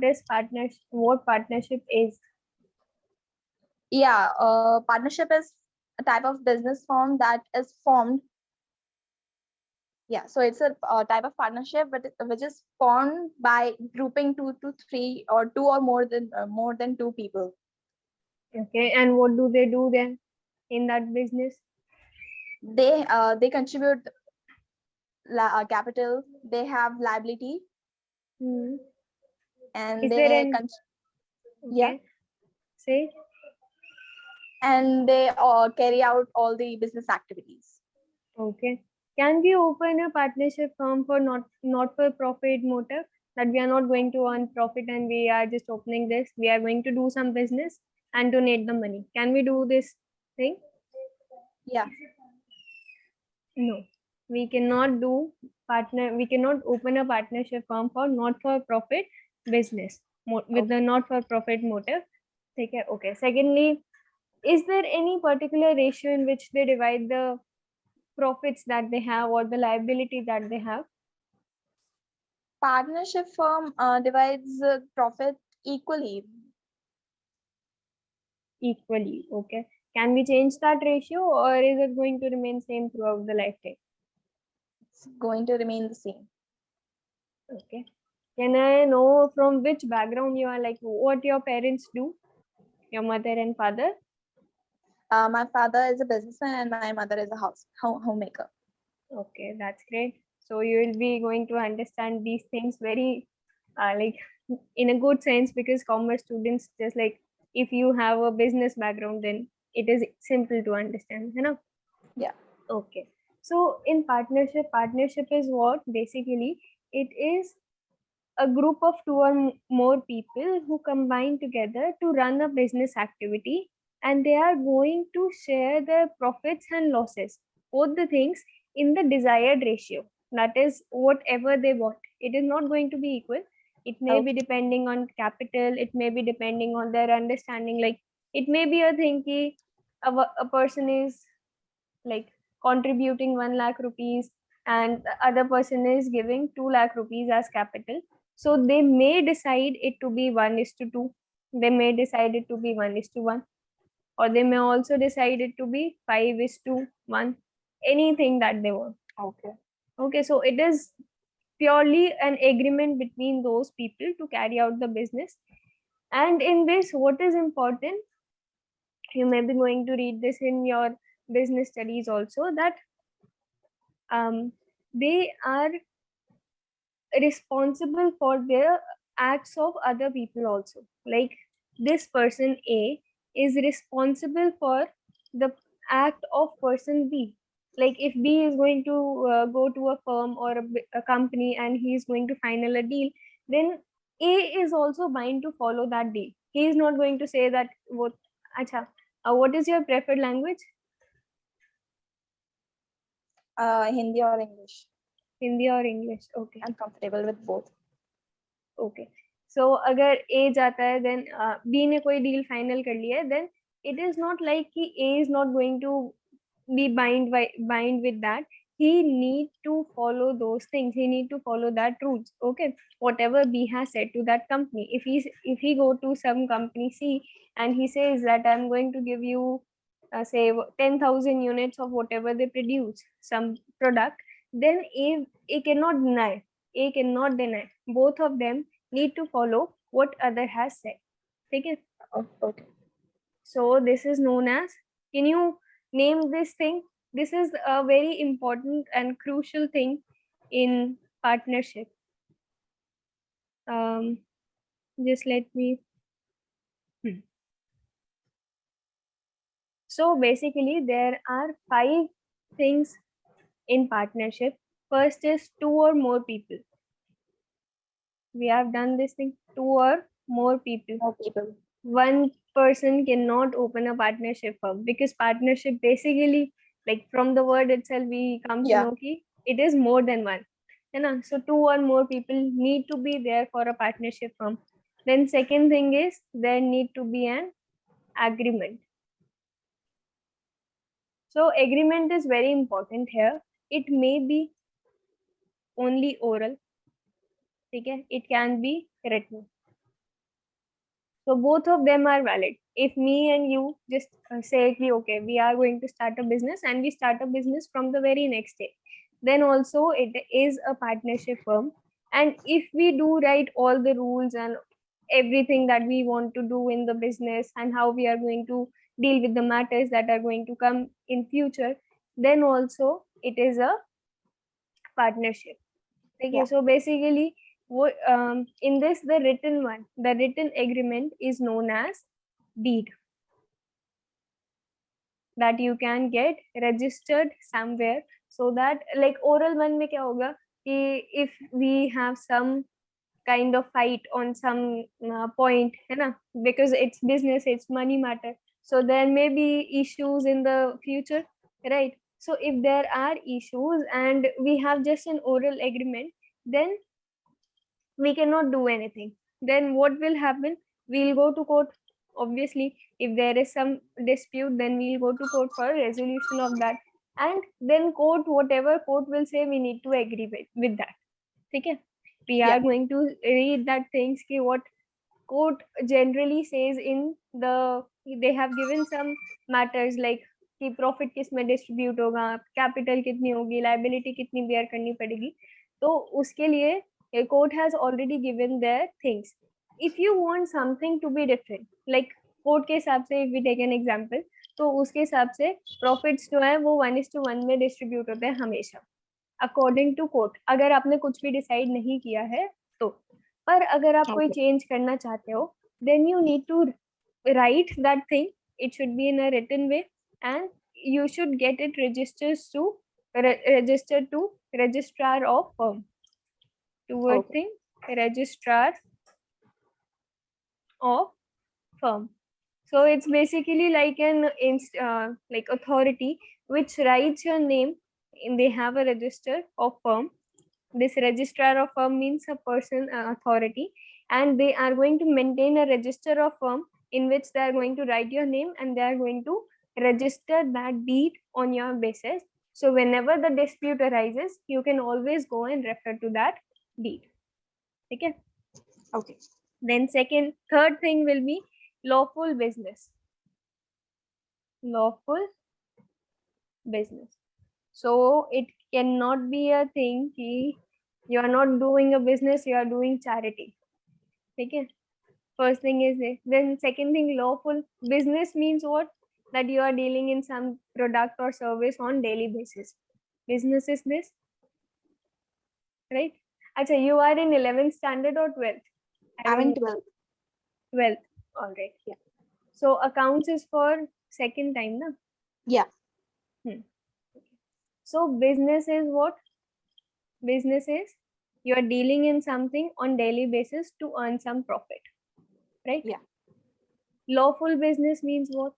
is partnership? What partnership is? Yeah, partnership is a type of business form that is formed. Yeah, so it's a type of partnership which is formed by grouping 2 to 3 or two or more than two people. Okay, and what do they do then in that business? They contribute capital. They have liability, and Is there they an yeah, okay? Say. and they carry out all the business activities. Okay. Can we open a partnership firm for not for profit motive, that we are not going to earn profit and we are just opening this? We are going to do some business and donate the money. Can we do this thing? Yeah. No. We cannot do we cannot open a partnership firm for not for profit business with the not for profit motive. Okay. Secondly, is there any particular ratio in which they divide the profits that they have or the liability that they have? Partnership firm divides profit equally. Equally. Okay. Can we change that ratio or is it going to remain same throughout the lifetime? It's going to remain the same. Okay. Can I know from which background you are, like what your parents do? Your mother and father? My father is a businessman and my mother is a homemaker. Okay, that's great. So you will be going to understand these things very like in a good sense, because commerce students, just like if you have a business background, then it is simple to understand, you know? Yeah. Okay. So in partnership is what? Basically, it is a group of two or more people who combine together to run a business activity, and they are going to share their profits and losses, both the things, in the desired ratio. That is whatever they want. It is not going to be equal. It may be depending on capital. It may be depending on their understanding. Like it may be a thing ki a person is like contributing 1 lakh rupees and the other person is giving 2 lakh rupees as capital. So they may decide it to be 1:2. They may decide it to be 1:1, or they may also decide it to be 5:1. Anything that they want. Okay. Okay, so it is purely an agreement between those people to carry out the business. And in this, what is important, you may be going to read this in your business studies also, that they are responsible for their acts of other people also. Like this person A is responsible for the act of person B. Like if B is going to go to a firm or a company and he is going to final a deal, then A is also bound to follow that deal. He is not going to say that what is your preferred language? Hindi or English. Hindi or English? Okay. I'm comfortable with both. Okay. So अगर A जाता है, then B ने कोई deal final कर लिया है, then it is not like कि A is not going to be bind with that. He need to follow those things. He need to follow that rules. Okay. Whatever B has said to that company. If he go to some company C and he says that I'm going to give you say 10,000 units of whatever they produce, some product, then A cannot deny. A cannot deny. Both of them need to follow what other has said. Okay. Okay. So this is known as, can you name this thing? This is a very important and crucial thing in partnership. Just let me. So basically, there are 5 things in partnership. First is 2 or more people. We have done this thing, 2 or more people. More people. One person cannot open a partnership firm, because partnership basically, like from the word itself, we come to know ki it is more than one. So 2 or more people need to be there for a partnership firm. Then second thing is there need to be an agreement. So agreement is very important here. It may be only oral. Okay? It can be written. So both of them are valid. If me and you just say ki, okay, we are going to start a business, and we start a business from the very next day, then also it is a partnership firm. And if we do write all the rules and everything that we want to do in the business, and how we are going to deal with the matters that are going to come in future, then also it is a partnership. Okay, Yeah. so basically, in this, the written agreement is known as deed, that you can get registered somewhere. So that, like, oral one में क्या होगा कि if we have some kind of fight on some point, है ना, because it's business, it's money matter, so there may be issues in the future, right? So if there are issues and we have just an oral agreement, then we cannot do anything. Then what will happen? We'll go to court. Obviously, if there is some dispute, then we'll go to court for a resolution of that. And then court, whatever court will say, we need to agree with that. Okay? We Yeah. are going to read that things ki what court generally says in the, they have given some matters like कि profit किस में distribute होगा, capital कितनी होगी, liability कितनी bear करनी पड़ेगी, तो उसके लिए court has already given their things. If you want something to be different, like court के हिसाब से if we take an example, तो उसके हिसाब से प्रॉफिट्स जो है वो 1:1 में डिस्ट्रीब्यूट होते हैं हमेशा, अकॉर्डिंग टू कोर्ट, अगर आपने कुछ भी डिसाइड नहीं किया है तो. पर अगर आप कोई Okay. चेंज करना चाहते हो, then you need to write that thing. It should be in a written way, and you should get it registered to registrar of firm. Toward Okay. thing, registrar of firm. So it's basically like an like authority which writes your name. They have a register of firm. This registrar of firm means a person, authority, and they are going to maintain a register of firm in which they are going to write your name, and they are going to register that deed on your basis. So whenever the dispute arises, you can always go and refer to that deed. Okay. Okay. Then third thing will be lawful business. Lawful business. So it cannot be a thing ki you are not doing a business, you are doing charity. Okay. First thing is this. Then second thing, lawful business means what? That you are dealing in some product or service on daily basis. Business is this, right? Acha, you are in 11th standard or 12th? I I'm don't in know. 12. 12th. All right. Yeah. So accounts is for second time, na? Yeah. So business is what? Business is you are dealing in something on daily basis to earn some profit, right? Yeah. Lawful business means what?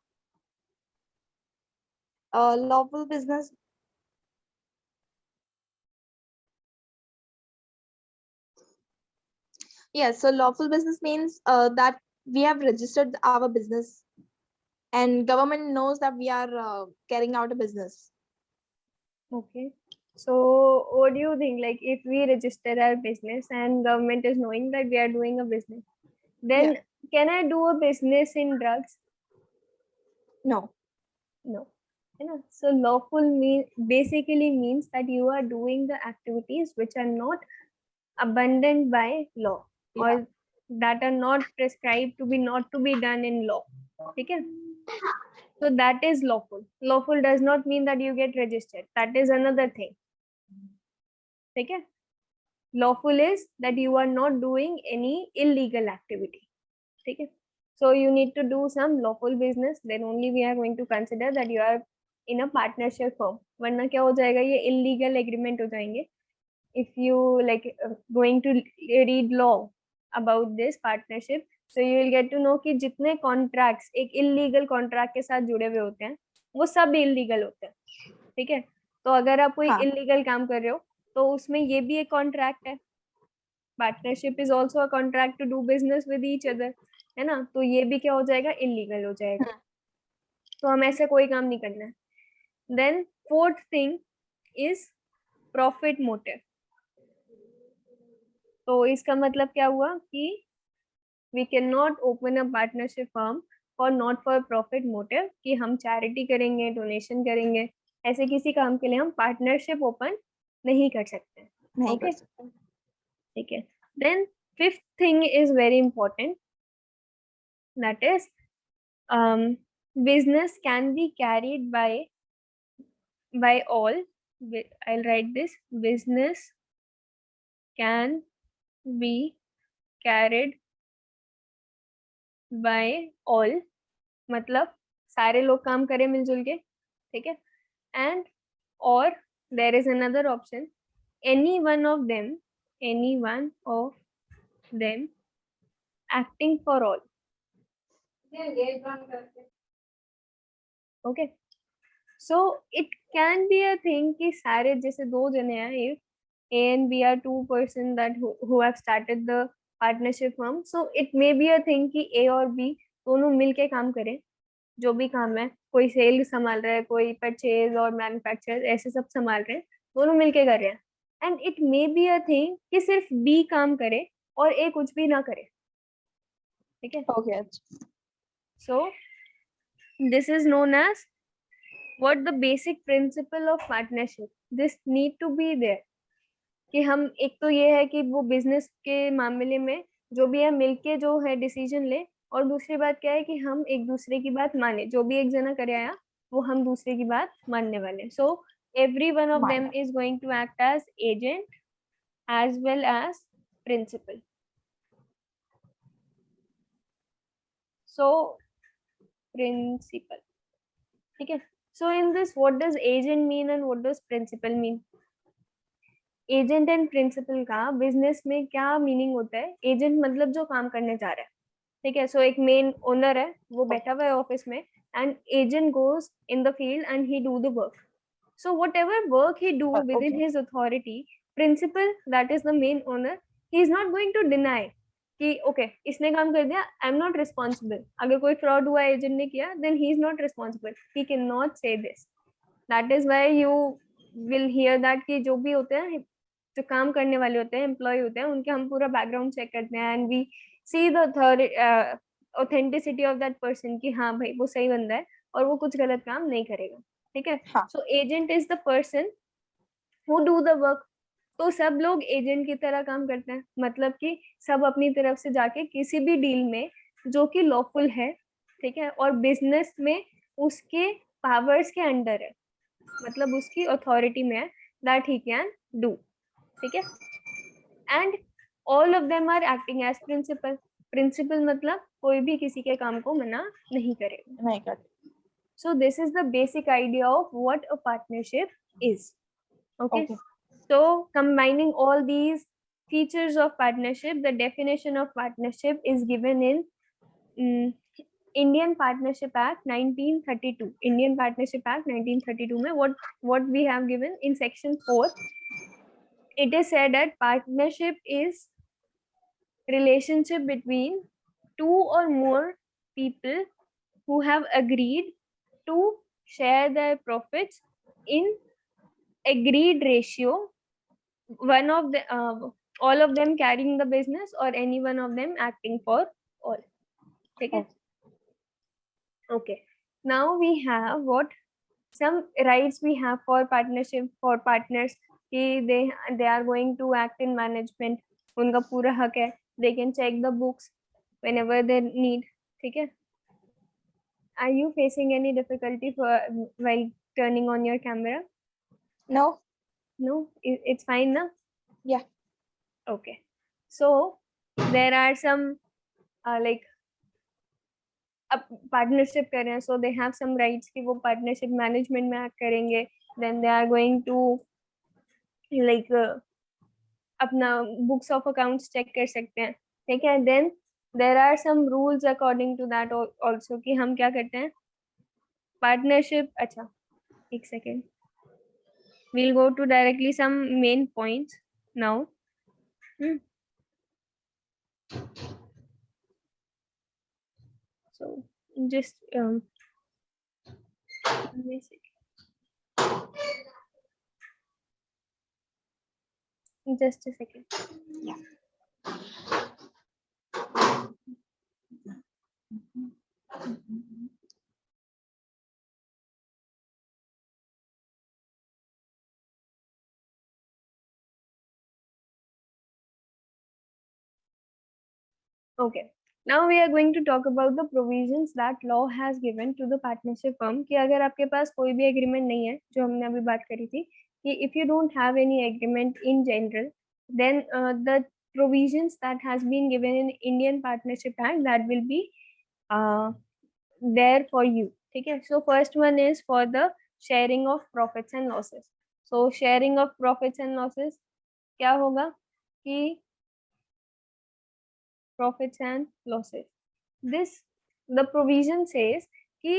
Lawful business. Yeah. So lawful business means that we have registered our business, and government knows that we are carrying out a business. Okay. So what do you think? Like if we register our business and government is knowing that we are doing a business, then can I do a business in drugs? No. No. So lawful basically means that you are doing the activities which are not abundant by law, Yeah. or that are not prescribed to be not to be done in law. Okay. So that is lawful. Lawful does not mean that you get registered. That is another thing. Okay. Lawful is that you are not doing any illegal activity. Okay. So you need to do some lawful business, then only we are going to consider that you are in a partnership firm. वरना क्या हो जाएगा, ये illegal agreement हो जाएंगे. If you like going to read law about this partnership, so you will get to know कि जितने contracts एक illegal contract के साथ जुड़े हुए होते हैं, वो सब illegal होते हैं. ठीक है. तो अगर आप कोई हाँ. illegal काम कर रहे हो, तो उसमें ये भी एक contract है. Partnership is also a contract to do business with each other, है ना. तो ये भी क्या हो जाएगा, illegal हो जाएगा. तो हम ऐसे कोई काम नहीं करना है. Then fourth thing is profit motive. तो इसका मतलब क्या हुआ कि We cannot open a partnership firm for not for profit motive कि हम charity करेंगे, donation करेंगे, ऐसे किसी काम के लिए हम partnership open नहीं कर सकते. नहीं Okay? कर सकते. ठीक है. Then fifth thing is very important. That is, business can be carried by all. I'll write this. Business can be carried by all. मतलब सारे लोग काम करें मिलजुल के, ठीक है. And or there is another option. Any one of them acting for all. Okay. So it can be a thing कि सारे जैसे दो जने हैं, if A and B are two person that who have started the partnership firm, so it may be a thing कि A और B दोनों मिलके काम करें, जो भी काम है, कोई सेल संभाल रहा है, कोई परचेज और मैन्युफैक्चर ऐसे सब संभाल रहे हैं, दोनों मिलके कर रहे हैं. And it may be a thing कि सिर्फ बी काम करे और ए कुछ भी ना करे. ठीक है. Okay. So this is known as what the basic principle of partnership. This need to be there कि हम एक तो ये है कि वो बिजनेस के मामले में जो भी है मिलके जो है डिसीजन ले, और दूसरी बात क्या है कि हम एक दूसरे की बात माने, जो भी एक जना करे आया वो हम दूसरे की बात मानने वाले. सो every one of them is going to act as agent as well as principal. So principal. ठीक है. So in this, what does agent mean and what does principal mean? Agent and principal का business में क्या meaning होता है? Agent मतलब जो काम करने जा रहा है, ठीक है. सो एक मेन ओनर है, वो बैठा हुआ है ऑफिस में, and agent goes in the field and he do the work. So whatever work he do within his authority, principal that is the main owner, he is not going to deny कि okay इसने काम कर दिया, I am not responsible. अगर कोई fraud हुआ agent ने किया, then he is not responsible. He can not say this. That is why you will hear that कि जो भी होते हैं, जो काम करने वाले होते हैं, एम्प्लॉय होते हैं, उनके हम पूरा बैकग्राउंड चेक करते हैं and we see the authenticity of that person कि हाँ भाई वो सही बंदा है और वो कुछ गलत काम नहीं करेगा. ठीक है. So agent is the person who do the work. तो सब लोग एजेंट की तरह काम करते हैं, मतलब कि सब अपनी तरफ से जाके किसी भी डील में जो कि लॉफुल है, ठीक है, और बिजनेस में उसके पावर्स के अंडर है, मतलब उसकी अथॉरिटी में है, दैट ही कैन डू. ठीक है. And all of them are acting as principal. Principal मतलब कोई भी किसी के काम को मना नहीं करेगा. सो this is the basic idea of what a partnership is. Okay. So combining all these features of partnership, the definition of partnership is given in Indian Partnership Act 1932. Indian Partnership Act 1932 में what we have given in section 4, it is said that partnership is relationship between two or more people who have agreed to share their profits in agreed ratio, one of the all of them carrying the business or any one of them acting for all. Okay. Okay. Now we have what some rights we have for partnership, for partners कि they are going to act in management. उनका पूरा हक है. They can check the books whenever they need. ठीक है. Are you facing any difficulty while turning on your camera? No. No, it's fine now. Yeah. Okay. So there are some like partnership कर रहे हैं, सो they have some rights कि वो partnership management में act करेंगे. Then they are going to like अपना books of accounts check कर सकते हैं. ठीक है. Then there are some rules according to that also कि हम क्या करते हैं पार्टनरशिप. अच्छा एक second, we'll go to directly some main points now. So just just a second. Yeah. Okay. Now we are going to talk about the provisions that law has given to the partnership firm कि अगर आपके पास कोई भी agreement नहीं है, जो हमने अभी बात करी थी कि if you don't have any agreement in general, then the provisions that has been given in Indian Partnership Act that will be uh, there for you. ठीक है. So first one is for the sharing of profits and losses. So sharing of profits and losses क्या होगा कि profits and losses. This the provision says कि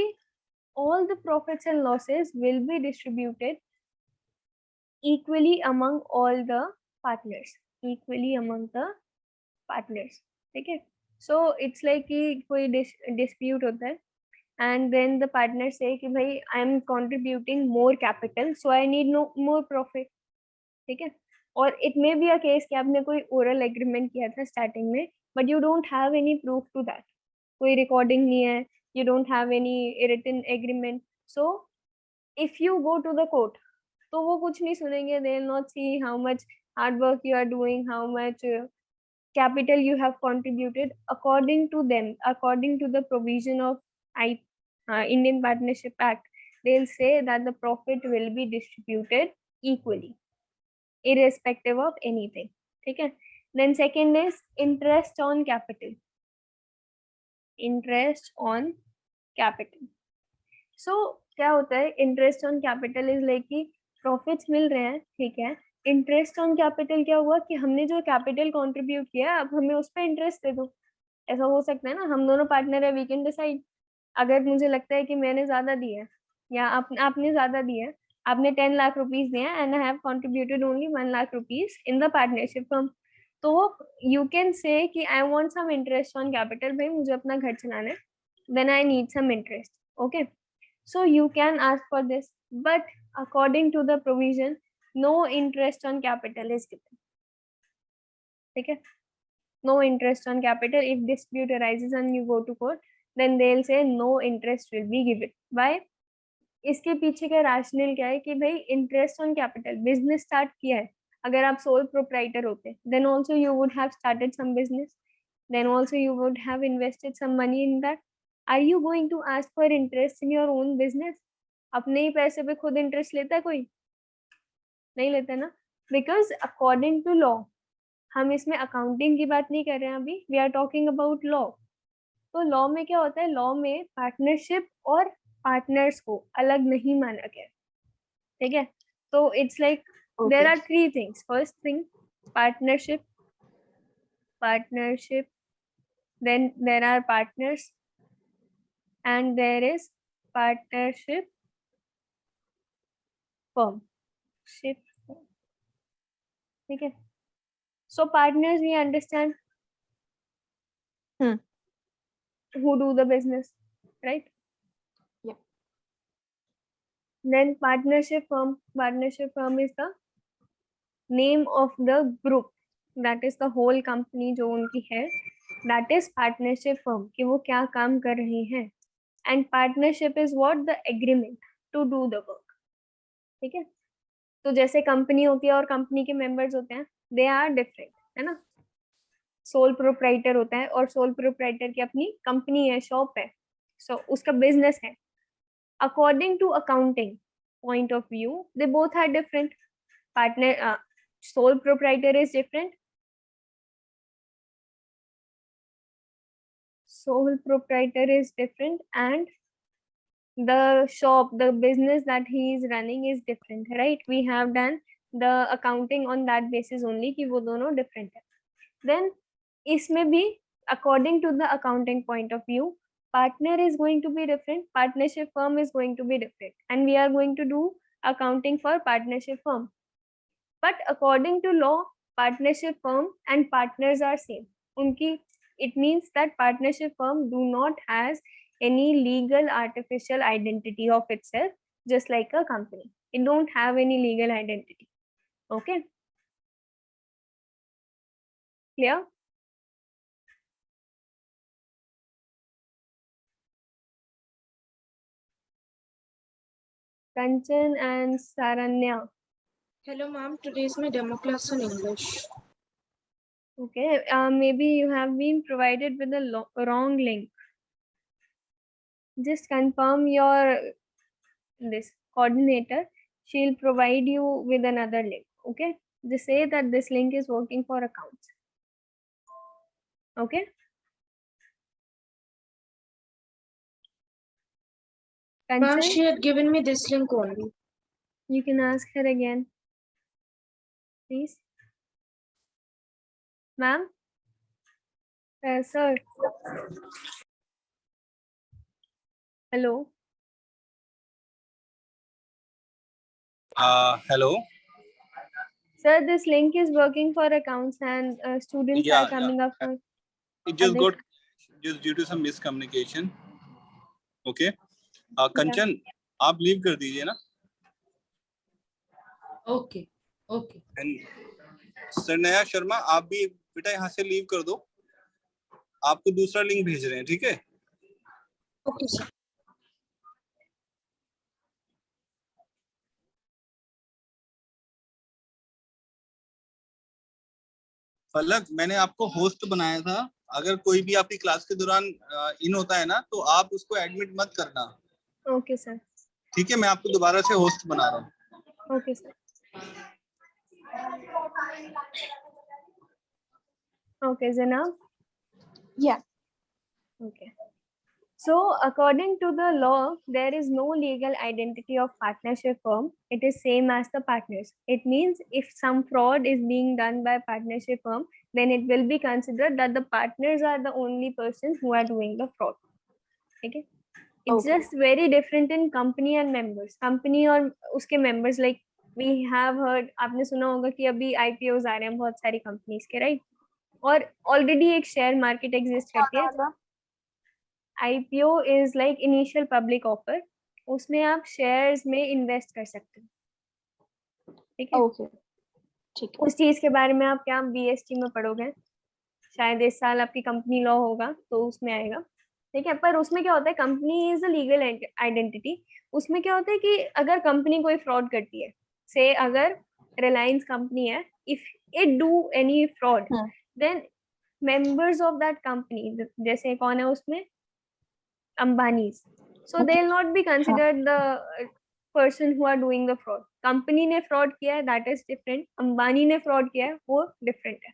all the profits and losses will be distributed equally among all the partners. Equally among the partners. ठीक है. So it's like कि कोई dispute होता है and then the partners say कि भाई I am contributing more capital so I need no more profit. ठीक है. और it may be a case कि आपने कोई oral agreement किया था starting में but you don't have any proof to that. कोई recording नहीं है, you don't have any written agreement. So if you go to the court, तो वो कुछ नहीं सुनेंगे. They will not see how much hard work you are doing, how much capital you have contributed. According to them, according to the provision of Indian Partnership Act, they'll say that the profit will be distributed equally, irrespective of anything. ठीक है. Then second is interest on capital. Interest on capital. So क्या होता है interest on capital is like कि profits मिल रहे हैं. ठीक है. इंटरेस्ट ऑन कैपिटल क्या हुआ कि हमने जो कैपिटल कंट्रीब्यूट किया अब हमें उस पर इंटरेस्ट दे दो. ऐसा हो सकता है ना. हम दोनों पार्टनर है, वी कैन डिसाइड. अगर मुझे लगता है कि मैंने ज्यादा दिया है या आपने ज्यादा दिया है, आपने 10 लाख रुपीज दिया and I have contributed only 1 lakh rupees in the partnership firm, तो यू कैन से कि I want some interest on capital. भाई मुझे अपना घर चलाना है, then I need some interest. Okay. So you can ask for this, but according to the provision, no interest on capital is given. ठीक है. No interest on capital. If dispute arises and you go to court, then they'll say no interest will be given. Why? इसके पीछे का rational क्या है कि भाई interest on capital, business start किया है. अगर आप सोल प्रोप्राइटर होते then also you would have started some business, then also you would have invested some money in that. Are you going to ask for interest in your own business? अपने ही पैसे पे खुद interest लेता है कोई? नहीं लेता ना. बिकॉज अकॉर्डिंग टू लॉ, हम इसमें अकाउंटिंग की बात नहीं कर रहे हैं अभी, we are talking about law. तो लॉ में क्या होता है, लॉ में पार्टनरशिप और पार्टनर्स को अलग नहीं माना गया. ठीक है. तो it's like there are three things. First thing partnership, partnership, then there are partners, and there is partnership firm. ठीक है. So partners we understand who do the business, right? Yeah. Then partnership firm. Partnership firm is the name of the group, that is the whole company जो उनकी है, that is partnership firm कि वो क्या काम कर रहे हैं. And partnership is what? The agreement to do the work. ठीक है. तो जैसे कंपनी होती है और कंपनी के मेंबर्स होते हैं, दे आर डिफरेंट, है ना. सोल प्रोप्राइटर होता है और सोल प्रोप्राइटर की अपनी कंपनी है, शॉप है, सो उसका बिजनेस है. According to accounting point of view, they both are different. Partner sole proprietor is different. Sole proprietor is different and the shop, the business that he is running is different, right? We have done the accounting on that basis only कि वो दोनों different है. Then इसमें भी according to the accounting point of view, partner is going to be different, partnership firm is going to be different, and we are going to do accounting for partnership firm. But according to law, partnership firm and partners are same. उनकी, it means that partnership firm do not has any legal artificial identity of itself, just like a company. It don't have any legal identity. Okay, clear? Kanchan and Saranya. Hello, ma'am. Today is my demo class on English. Okay, maybe you have been provided with a wrong link. Just confirm your this coordinator. She'll provide you with another link. Okay, just say that this link is working for accounts. Okay. Ma'am, Kanchan, she had given me this link only. you can ask her again, please. Ma'am, sir. Hello. Hello. Sir, this link is working for accounts and students are coming up for. It just other- got just due to some miscommunication. Okay. Kanchan, आप leave कर दीजिए ना. Okay. Okay. And सरनया Sharma, आप भी बेटा यहाँ से leave कर दो. आपको दूसरा लिंक भेज रहे हैं, ठीक है? Okay, sir. फलक, मैंने आपको होस्ट बनाया था. अगर कोई भी आपकी क्लास के दौरान इन होता है ना, तो आप उसको एडमिट मत करना. Okay sir. ठीक है, मैं आपको दोबारा से होस्ट बना रहा हूँ. Okay sir. Okay, Zanab. Yeah. Okay. So, according to the law, there is no legal identity of partnership firm. It is same as the partners. It means if some fraud is being done by partnership firm, then it will be considered that the partners are the only persons who are doing the fraud. Okay. It's Okay. just very different in company and members. Company और उसके members, like we have heard, आपने सुना होगा कि अभी IPOs आ रहे हैं बहुत सारी companies के, right? और already एक share market exist करती है. IPO is like initial public offer. उसमें आप shares में invest कर सकते हो. ठीक है. Okay. ठीक है. उस चीज के बारे में आप क्या BST में पढ़ोगे, शायद इस साल आपकी कंपनी लॉ होगा तो उसमें आएगा. ठीक है. पर उसमें क्या होता है, company is a legal identity. उसमें क्या होता है कि अगर कंपनी कोई फ्रॉड करती है, से अगर रिलायंस कंपनी है, if it do any fraud, then members of that company, जैसे कौन है उसमें, Ambanis, so they will not be considered the person who are doing the fraud. Company ने फ्रॉड किया है, that is different. अंबानी ने फ्रॉड किया है, वो different है.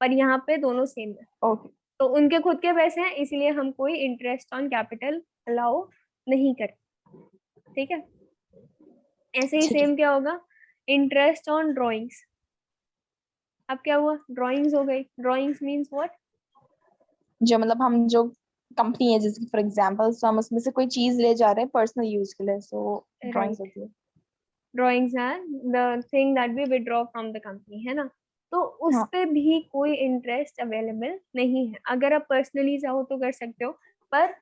पर यहाँ पे दोनों सेम है. Okay. तो उनके खुद के पैसे हैं, इसलिए हम कोई इंटरेस्ट ऑन कैपिटल अलाउ नहीं करते. ठीक है. ऐसे ही सेम क्या होगा, इंटरेस्ट ऑन ड्राइंग्स. अब क्या हुआ, ड्राइंग्स हो गई. ड्राइंग्स मींस व्हाट, जो मतलब हम जो कंपनी है जैसे फॉर एग्जांपल, सो हम उसमें से कोई चीज ले जा रहे हैं पर्सनल यूज के लिए, सो ड्राइंग्स होती है. Drawings are the thing that we withdraw from the company, है ना. तो उस पे भी कोई इंटरेस्ट अवेलेबल नहीं है. अगर आप पर्सनली चाहो तो कर सकते हो, पर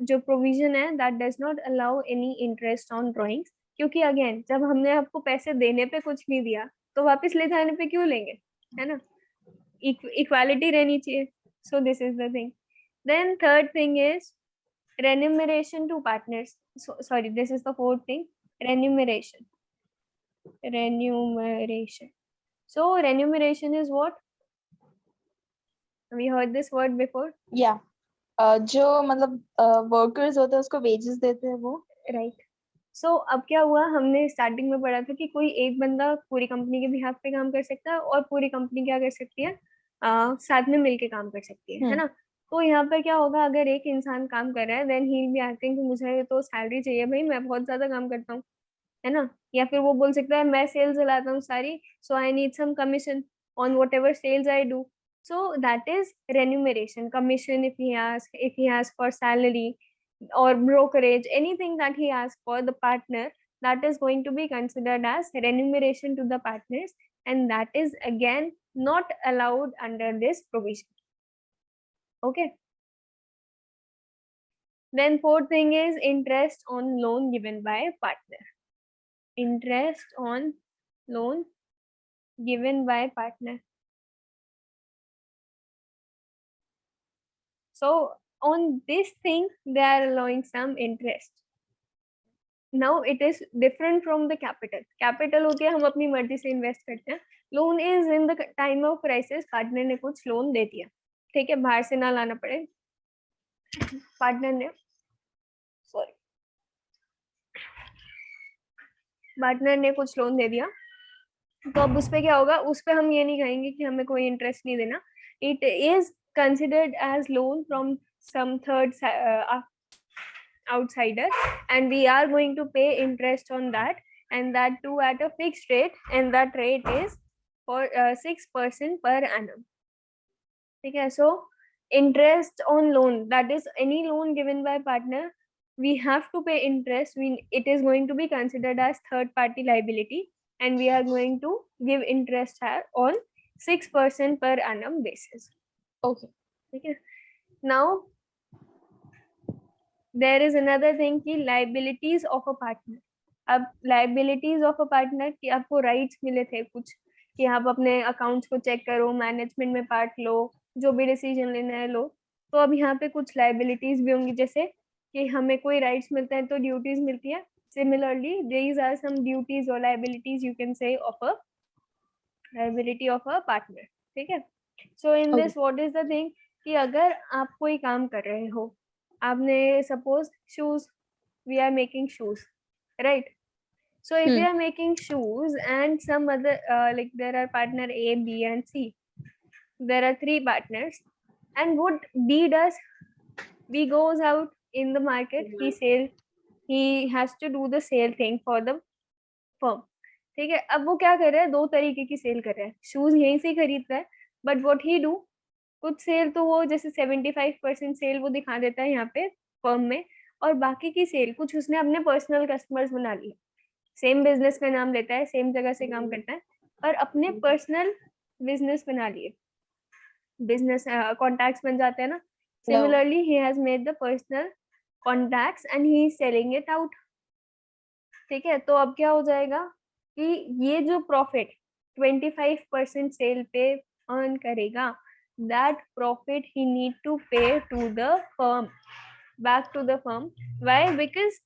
जो प्रोविजन है that does not allow any interest on drawings. क्योंकि अगेन जब हमने आपको पैसे देने पे कुछ नहीं दिया तो वापस ले जाने पे क्यों लेंगे, है ना. इक्वालिटी रहनी चाहिए. So this is the thing. Then third thing is remuneration to partners. Sorry, this is the fourth thing, remuneration. So remuneration is what, we heard this word before. Yeah. जो मतलब वर्कर्स होते हैं उसको wages देते हैं वो. Right. सो अब क्या हुआ, हमने स्टार्टिंग में पढ़ा था कि कोई एक बंदा पूरी कंपनी के बिहाफ पे काम कर सकता है और पूरी कंपनी क्या कर सकती है, साथ में मिलके काम कर सकती है ना. तो यहाँ पर क्या होगा, अगर एक इंसान काम कर रहा है, then he will be asking कि मुझे तो सैलरी चाहिए भाई, मैं बहुत ज्यादा काम करता हूँ, है ना. या फिर वो बोल सकता है मैं सेल्स चलाता हूँ सारी, so I need some commission on whatever sales I do. So that is remuneration, commission if he asks for salary or brokerage, anything that he asks for the partner, that is going to be considered as remuneration to the partners, and that is again not allowed under this provision. Okay. Then fourth thing is interest on loan given by partner. Interest on loan given by partner. So on this thing, they are allowing some interest. now it is different from the capital हो गया हम अपनी मर्जी से invest करते हैं. Loan is in the time of crisis partner ने कुछ लोन दे दिया, ठीक है, बाहर से ना लाना पड़े, पार्टनर ने सॉरी पार्टनर ने कुछ लोन दे दिया, तो अब उस पे क्या होगा, उस पे हम ये नहीं कहेंगे कि हमें कोई इंटरेस्ट नहीं देना. It is considered as loan from some third outsider, and we are going to pay interest on that, and that too at a fixed rate, and that rate is for 6% per annum. Okay, so interest on loan, that is any loan given by partner, we have to pay interest. It is going to be considered as third party liability, and we are going to give interest on 6% per annum basis. Okay. Okay. Now there is another thing कि liabilities of a partner. अब liabilities of a partner कि आपको rights मिले थे कुछ कि आप अपने accounts को check करो, management में part लो, जो भी decision लेना है लो. तो अब यहाँ पे कुछ liabilities भी होंगी, जैसे कि हमें कोई rights मिलता है तो duties मिलती है. Similarly, these are some duties or liabilities you can say of a liability of a partner. ठीक है. So in this what is the thing कि अगर आप कोई काम कर रहे हो, आपने suppose shoes, we are making shoes, right? So if we are making shoes and some other like there are partner A, B and C, there are 3 partners, and what B does, B goes out in the market, he has to do the sale thing for the firm. ठीक है. अब वो क्या कर रहा है, 2 तरीके की सेल कर रहा है. शूज यहीं से खरीद रहा है, बट व्हाट ही डू, कुछ सेल तो वो जैसे 75% सेल वो दिखा देता है यहाँ पे फर्म में, और बाकी की सेल कुछ उसने अपने पर्सनल कस्टमर्स बना लिए. सेम बिजनेस का नाम लेता है, सेम जगह से काम करता है, पर अपने पर्सनल बिजनेस बना लिए, बिजनेस कॉन्टैक्ट्स बन जाते हैं ना. Similarly he has made the personal contacts and he is selling it out. ठीक है. तो अब क्या हो जाएगा कि ये जो प्रॉफिट 25% सेल पे अर्न करेगा, that profit he need to pay to the firm, back to the firm. Why? Because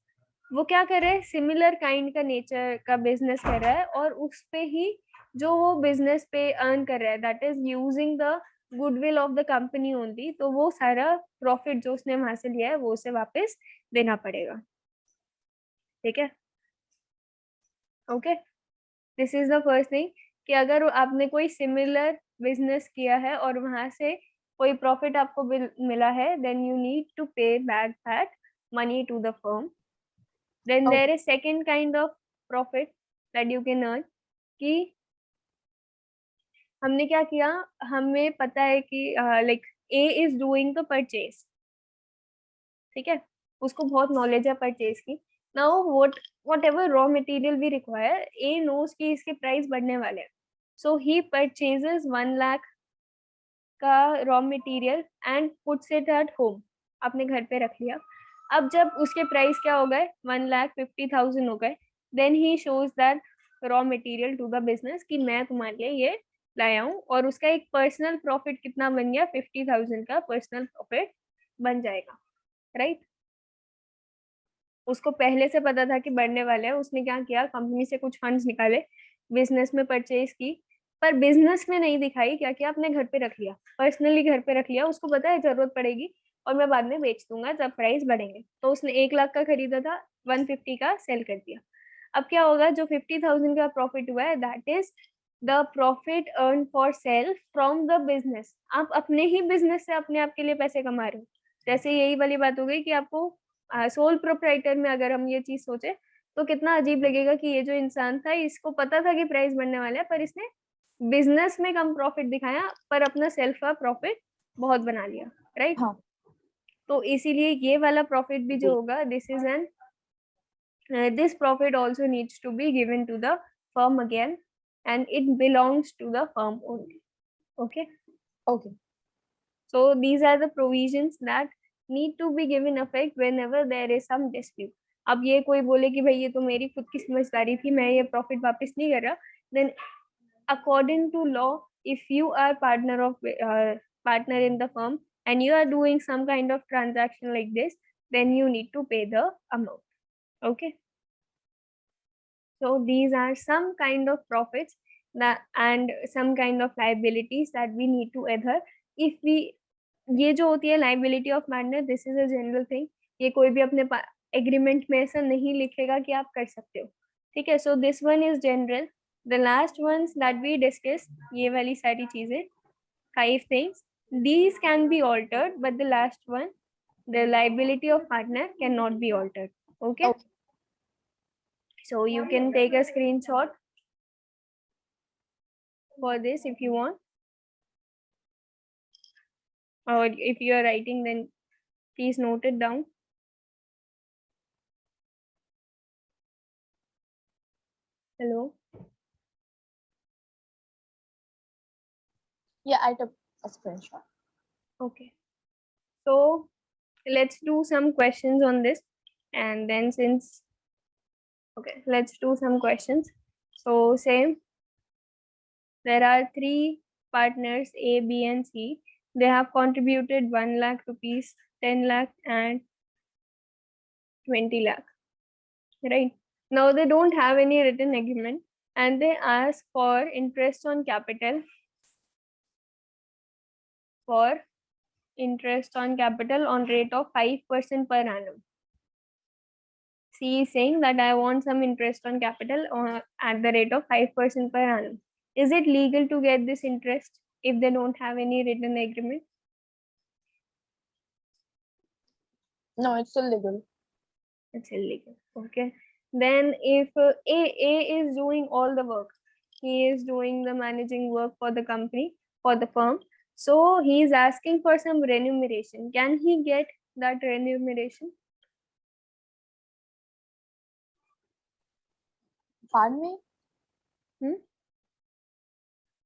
वो क्या कर रहा है, सिमिलर काइंड का नेचर का बिजनेस कर रहा है, और उस पे ही जो वो बिजनेस पे अर्न कर रहा है, that is using the goodwill of the company only. तो वो सारा प्रॉफिट जो उसने वहां से लिया है वो उसे वापस देना पड़ेगा. ठीक है. Okay, this is the first thing कि अगर आपने कोई सिमिलर बिजनेस किया है और वहां से कोई प्रॉफिट आपको मिला है, then you need to pay back that money to the firm. Then there is second kind of profit that you can earn कि हमने क्या किया, हमें पता है कि like A is doing the purchase. ठीक है, उसको बहुत नॉलेज है परचेज की. Now whatever raw material we require, A knows कि इसके प्राइस बढ़ने वाले हैं, so he purchases 1 lakh का raw material and puts it at home, अपने घर पे रख लिया. अब जब उसके प्राइस क्या हो गए, 1,50,000 हो गए, then he shows that raw material to the business कि मैं तुम्हारे लिए ये लाया हूँ, और उसका एक पर्सनल प्रॉफिट कितना बन गया, 50,000 का पर्सनल प्रॉफिट बन जाएगा. राइट. उसको पहले से पता था कि बढ़ने वाले हैं, उसने क्या किया, कंपनी से कुछ फंड्स निकाले, बिजनेस में परचेज की, पर बिजनेस में नहीं दिखाई, क्या किया, अपने घर पे रख लिया, पर्सनली घर पे रख लिया. उसको पता है जरूरत पड़ेगी और मैं बाद में बेच दूंगा जब प्राइस बढ़ेंगे. तो उसने 1 लाख का खरीदा था, 150 का सेल कर दिया. अब क्या होगा, जो 50,000 का प्रॉफिट हुआ है, that is the profit earn for self from the business. आप अपने ही बिजनेस से अपने आप के लिए पैसे कमा रहे हो. जैसे यही वाली बात हो गई कि आपको सोल प्रोप्राइटर में अगर हम ये चीज सोचे तो कितना अजीब लगेगा कि ये जो इंसान था, इसको पता था कि प्राइस बढ़ने वाला है, पर इसने बिजनेस में कम प्रॉफिट दिखाया, पर अपना सेल्फ का प्रॉफिट बहुत बना लिया. राइट. हाँ. तो इसीलिए ये वाला प्रॉफिट भी जो होगा, this is an this profit also needs to be given to the firm again, and it belongs to the firm only. Okay. Okay. So these are the provisions that need to be given effect whenever there is some dispute. अब ये कोई बोले कि भाई ये तो मेरी खुद की समझदारी थी, मैं ये प्रॉफिट वापस नहीं कर रहा, then according to law, if you are partner in the firm and you are doing some kind of transaction like this, then you need to pay the amount. Okay. So these are some kind of profits that and some kind of liabilities that we need to adhere. If we ये जो होती है liability of partner, this is a general thing. ये कोई भी अपने agreement में ऐसा नहीं लिखेगा कि आप कर सकते हो, ठीक है. So this one is general. The last ones that we discuss, ये वाली सारी चीजें, 5 things, these can be altered, but the last one, the liability of partner, cannot be altered. Okay. Okay. So you can take a screenshot for this if you want, or if you are writing, then please note it down. Hello. Yeah, I took a screenshot. Okay. So let's do some questions on this, and then okay, let's do some questions. So same, there are 3 partners A, B and C. They have contributed 1 lakh rupees, 10 lakh and 20 lakh, right? Now they don't have any written agreement and they ask for interest on capital, on rate of 5% per annum. C is saying that I want some interest on capital at the rate of 5% per annum. Is it legal to get this interest if they don't have any written agreement? No, it's illegal. It's illegal. Okay. Then if A is doing all the work, he is doing the managing work for the company, for the firm. So he is asking for some remuneration. Can he get that remuneration? Pardon me?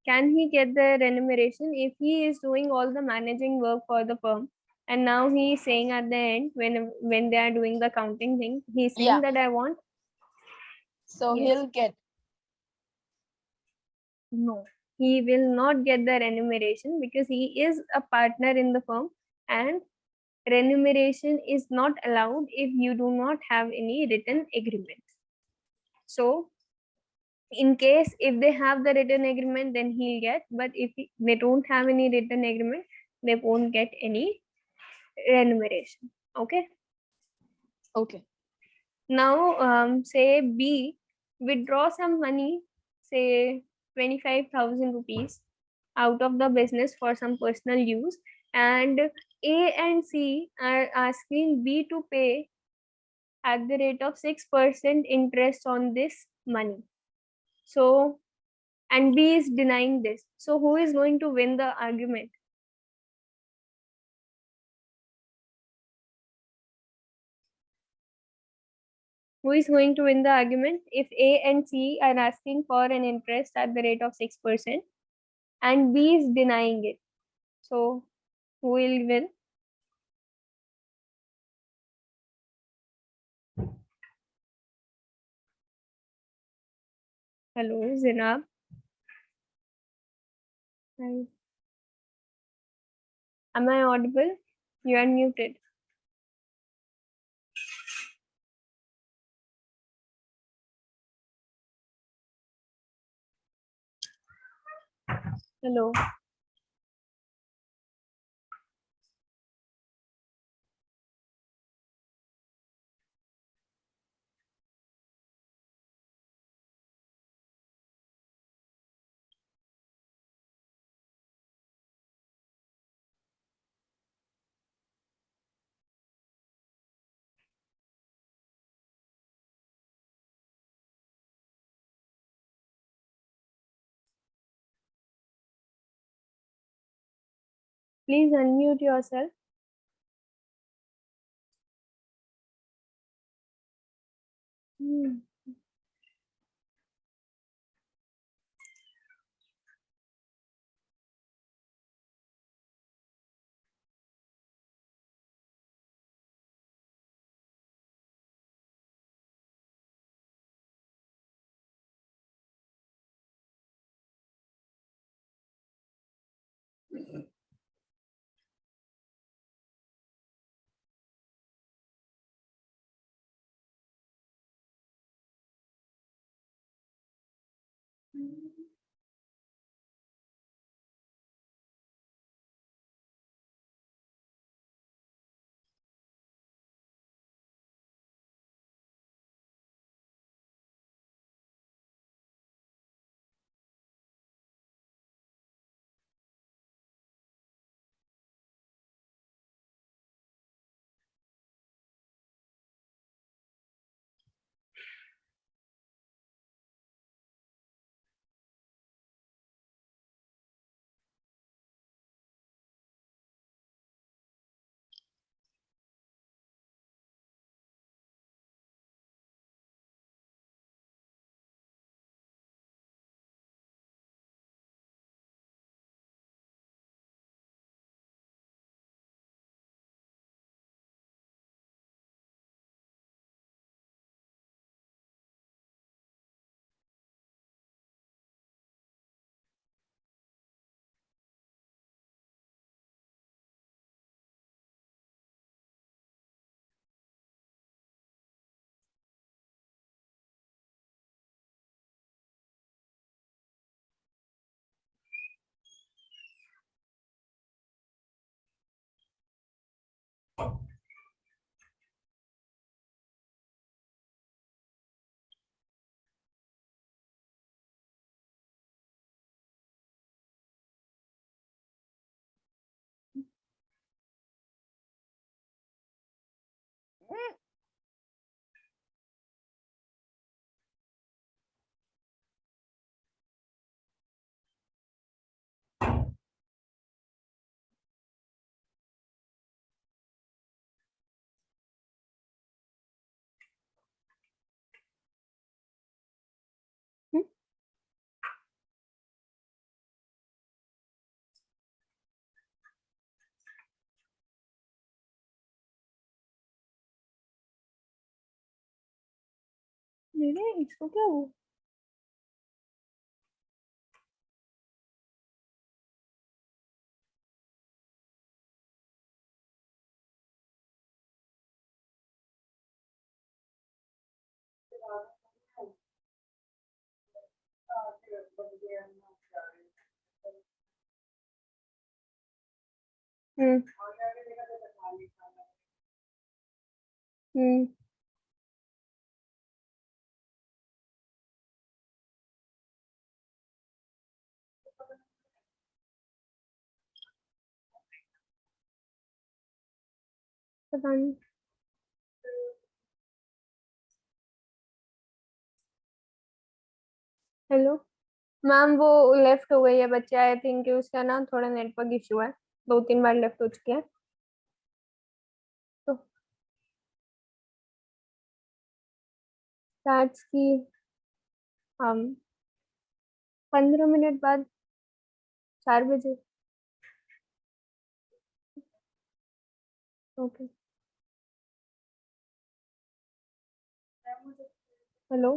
Can he get the remuneration if he is doing all the managing work for the firm? And now he is saying at the end, when they are doing the accounting thing, he's saying Yeah. that I want. So Yes. he'll get. No, he will not get the remuneration because he is a partner in the firm, and remuneration is not allowed if you do not have any written agreement. So in case if they have the written agreement, then he'll get, but if they don't have any written agreement, they won't get any remuneration. Okay. Okay. Now say B withdraw some money, say 25,000 rupees out of the business for some personal use, and A and C are asking B to pay at the rate of 6% interest on this money. So, and B is denying this. So who is going to win the argument? Who is going to win the argument if A and C are asking for an interest at the rate of 6% and B is denying it? So who will win? Hello, Zinab. Hi. Am I audible? You are muted. Hello. Please unmute yourself. अरे रे इसको क्या हुआ? हम्म हम्म पता नहीं। Hello ma'am, वो left हो गई है बच्चे, आई थिंक उसका ना थोड़ा नेटवर्क इशू है, 2-3 बार लेफ्ट हो चुके हैं। तो स्टार्ट्स की हम 15 मिनट बाद, 4 बजे। ओके। हेलो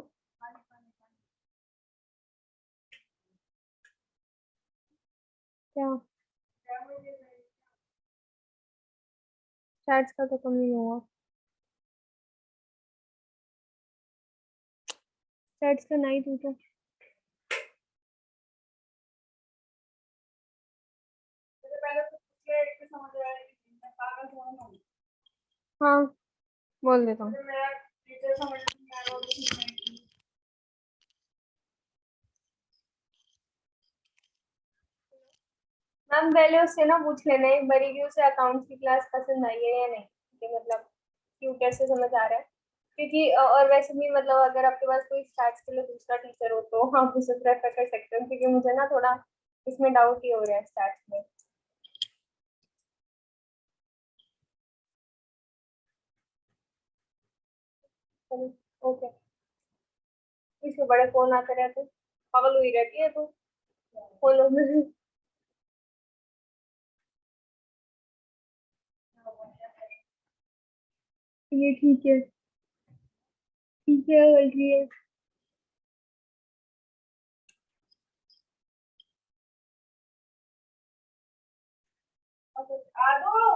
क्या? स्टार्ट्स का तो कम नहीं हुआ, स्टार्ट्स का नहीं तू तो। हाँ बोल देता हूँ। मैम पहले उससे ना पूछ लेना एक बारी कि उसे अकाउंट्स की क्लास पसंद आई है या नहीं, कि मतलब क्यों, कैसे समझ आ रहा है। क्योंकि और वैसे भी मतलब अगर आपके पास कोई स्टार्ट्स के लिए दूसरा टीचर हो तो आप उसे प्रेफर कर सकते हो, क्योंकि मुझे ना थोड़ा इसमें डाउट ही हो रहा है स्टार्ट्स में। चलो ओके। इसके बड़े फोन आते रहते, पागल हुई रहती है तो फोन में। ये ठीक है, ठीक है बोल रही है। आ दो।